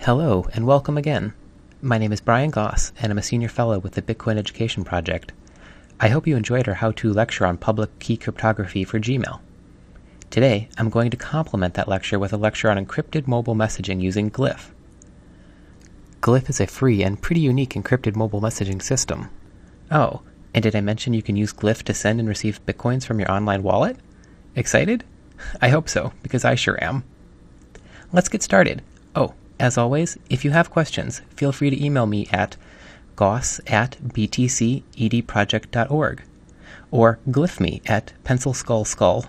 Hello, and welcome again. My name is Brian Goss, and I'm a Senior Fellow with the Bitcoin Education Project. I hope you enjoyed our how-to lecture on public key cryptography for Gmail. Today, I'm going to complement that lecture with a lecture on encrypted mobile messaging using gliph. Gliph is a free and pretty unique encrypted mobile messaging system. Oh, and did I mention you can use gliph to send and receive Bitcoins from your online wallet? Excited? I hope so, because I sure am. Let's get started. Oh, as always, if you have questions, feel free to email me at goss@btcedproject.org or glyph me at pencilskullskull.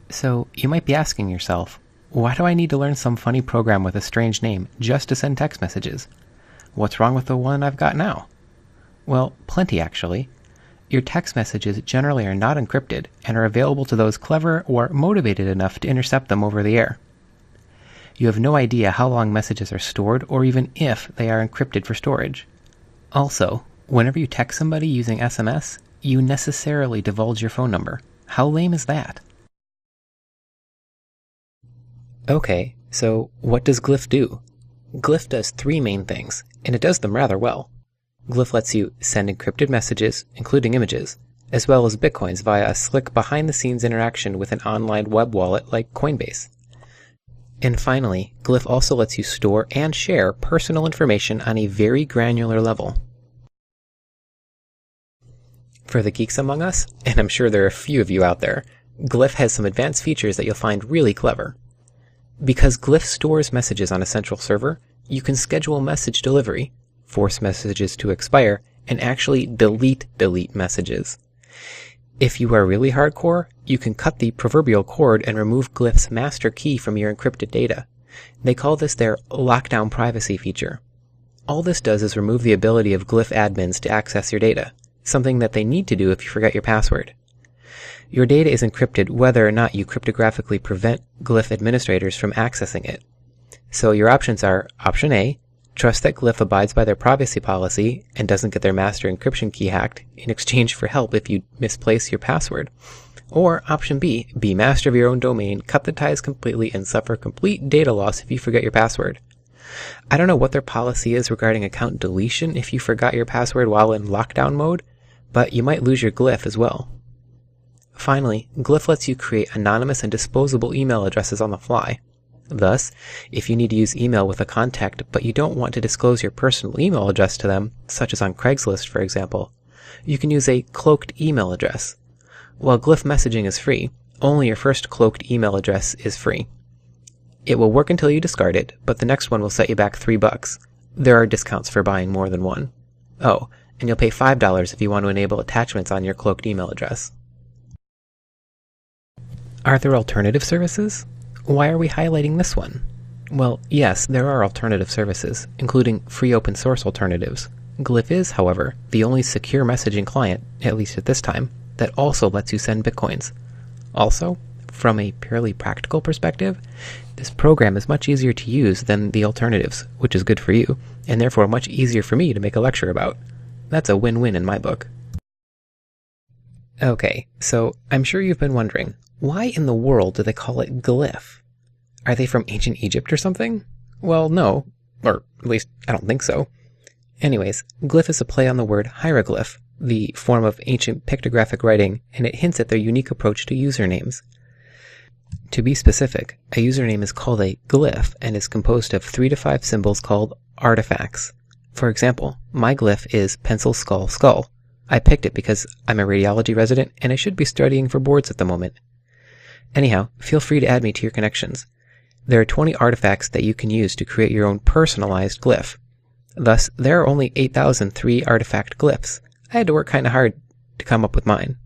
So, you might be asking yourself, why do I need to learn some funny program with a strange name just to send text messages? What's wrong with the one I've got now? Well, plenty actually. Your text messages generally are not encrypted and are available to those clever or motivated enough to intercept them over the air. You have no idea how long messages are stored or even if they are encrypted for storage. Also, whenever you text somebody using SMS, you necessarily divulge your phone number. How lame is that? Okay, so what does gliph do? Gliph does three main things, and it does them rather well. Gliph lets you send encrypted messages, including images, as well as Bitcoins via a slick behind-the-scenes interaction with an online web wallet like Coinbase. And finally, gliph also lets you store and share personal information on a very granular level. For the geeks among us, and I'm sure there are a few of you out there, gliph has some advanced features that you'll find really clever. Because gliph stores messages on a central server, you can schedule message delivery, force messages to expire, and actually delete messages. If you are really hardcore, you can cut the proverbial cord and remove glyph's master key from your encrypted data. They call this their lockdown privacy feature. All this does is remove the ability of gliph admins to access your data, something that they need to do if you forget your password. Your data is encrypted whether or not you cryptographically prevent gliph administrators from accessing it. So your options are Option A, trust that gliph abides by their privacy policy and doesn't get their master encryption key hacked in exchange for help if you misplace your password. Or Option B, be master of your own domain, cut the ties completely, and suffer complete data loss if you forget your password. I don't know what their policy is regarding account deletion if you forgot your password while in lockdown mode, but you might lose your gliph as well. Finally, gliph lets you create anonymous and disposable email addresses on the fly. Thus, if you need to use email with a contact but you don't want to disclose your personal email address to them, such as on Craigslist for example, you can use a cloaked email address. While gliph messaging is free, only your first cloaked email address is free. It will work until you discard it, but the next one will set you back $3. There are discounts for buying more than one. Oh, and you'll pay $5 if you want to enable attachments on your cloaked email address. Are there alternative services? Why are we highlighting this one? Well, yes, there are alternative services, including free open source alternatives. Gliph is, however, the only secure messaging client, at least at this time, that also lets you send Bitcoins. Also, from a purely practical perspective, this program is much easier to use than the alternatives, which is good for you, and therefore much easier for me to make a lecture about. That's a win-win in my book. Okay, so I'm sure you've been wondering, why in the world do they call it gliph? Are they from ancient Egypt or something? Well, no, or at least I don't think so. Anyways, gliph is a play on the word hieroglyph, the form of ancient pictographic writing, and it hints at their unique approach to usernames. To be specific, a username is called a glyph and is composed of 3 to 5 symbols called artifacts. For example, my glyph is pencil skull skull. I picked it because I'm a radiology resident and I should be studying for boards at the moment. Anyhow, feel free to add me to your connections. There are 20 artifacts that you can use to create your own personalized glyph. Thus, there are only 8,003 artifact glyphs. I had to work kinda hard to come up with mine.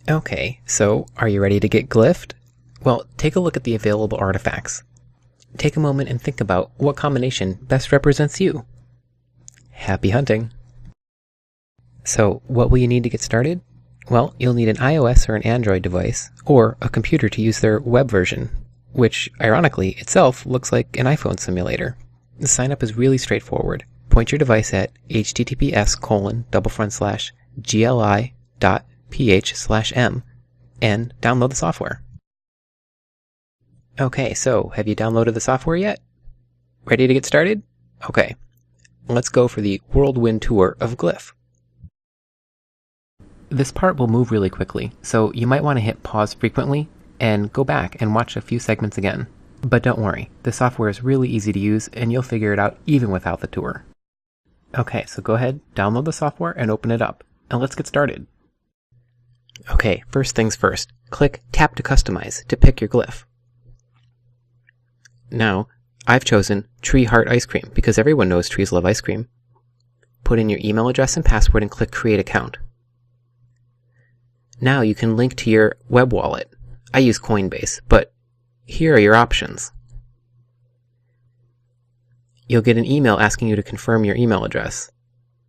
Okay, so are you ready to get glyphed? Well, take a look at the available artifacts. Take a moment and think about what combination best represents you. Happy hunting! So, what will you need to get started? Well, you'll need an iOS or an Android device, or a computer to use their web version, which, ironically, itself looks like an iPhone simulator. The sign-up is really straightforward. Point your device at https://gli.ph/m and download the software. Okay, so have you downloaded the software yet? Ready to get started? Okay, let's go for the whirlwind tour of Gliph. This part will move really quickly, so you might want to hit pause frequently and go back and watch a few segments again. But don't worry, the software is really easy to use and you'll figure it out even without the tour. Okay, so go ahead, download the software and open it up, and let's get started. Okay, first things first, click Tap to Customize to pick your glyph. Now, I've chosen Tree Heart Ice Cream because everyone knows trees love ice cream. Put in your email address and password and click Create Account. Now you can link to your web wallet. I use Coinbase, but here are your options. You'll get an email asking you to confirm your email address.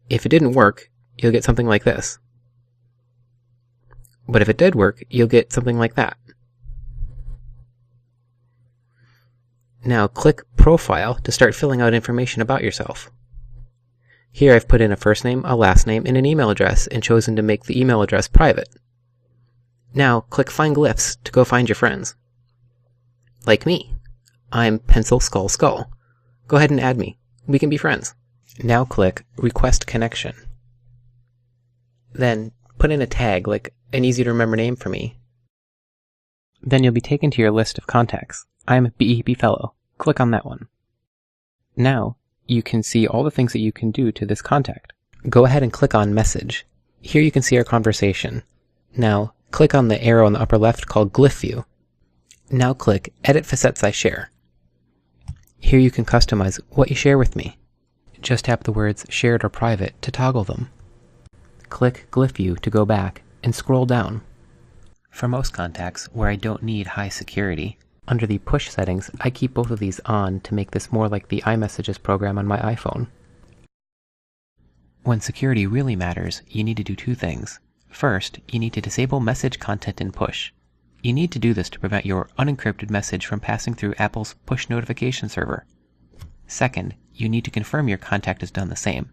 If it didn't work, you'll get something like this. But if it did work, you'll get something like that. Now click Profile to start filling out information about yourself. Here I've put in a first name, a last name, and an email address and chosen to make the email address private. Now click Find Glyphs to go find your friends. Like me. I'm Pencil Skull Skull. Go ahead and add me. We can be friends. Now click Request Connection. Then put in a tag like an easy to remember name for me. Then you'll be taken to your list of contacts. I'm BEP Fellow. Click on that one. Now you can see all the things that you can do to this contact. Go ahead and click on Message. Here you can see our conversation. Now click on the arrow in the upper left called Glyph View. Now click Edit Facets I Share. Here you can customize what you share with me. Just tap the words Shared or Private to toggle them. Click Glyph View to go back and scroll down. For most contacts where I don't need high security, under the push settings, I keep both of these on to make this more like the iMessages program on my iPhone. When security really matters, you need to do two things. First, you need to disable message content in push. You need to do this to prevent your unencrypted message from passing through Apple's push notification server. Second, you need to confirm your contact has done the same.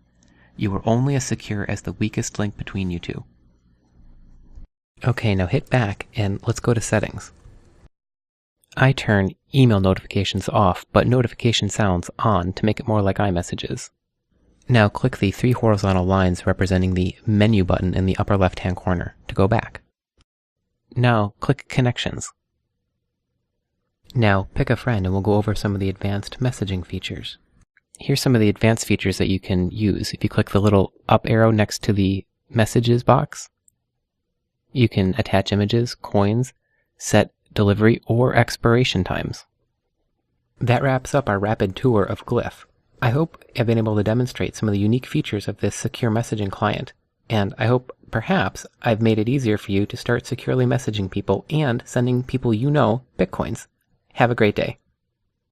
You are only as secure as the weakest link between you two. Okay, now hit back and let's go to Settings. I turn email notifications off, but notification sounds on to make it more like iMessages. Now click the three horizontal lines representing the menu button in the upper left-hand corner to go back. Now click Connections. Now pick a friend and we'll go over some of the advanced messaging features. Here's some of the advanced features that you can use. If you click the little up arrow next to the Messages box, you can attach images, coins, set delivery or expiration times. That wraps up our rapid tour of Gliph. I hope I've been able to demonstrate some of the unique features of this secure messaging client, and I hope perhaps I've made it easier for you to start securely messaging people and sending people you know Bitcoins. Have a great day.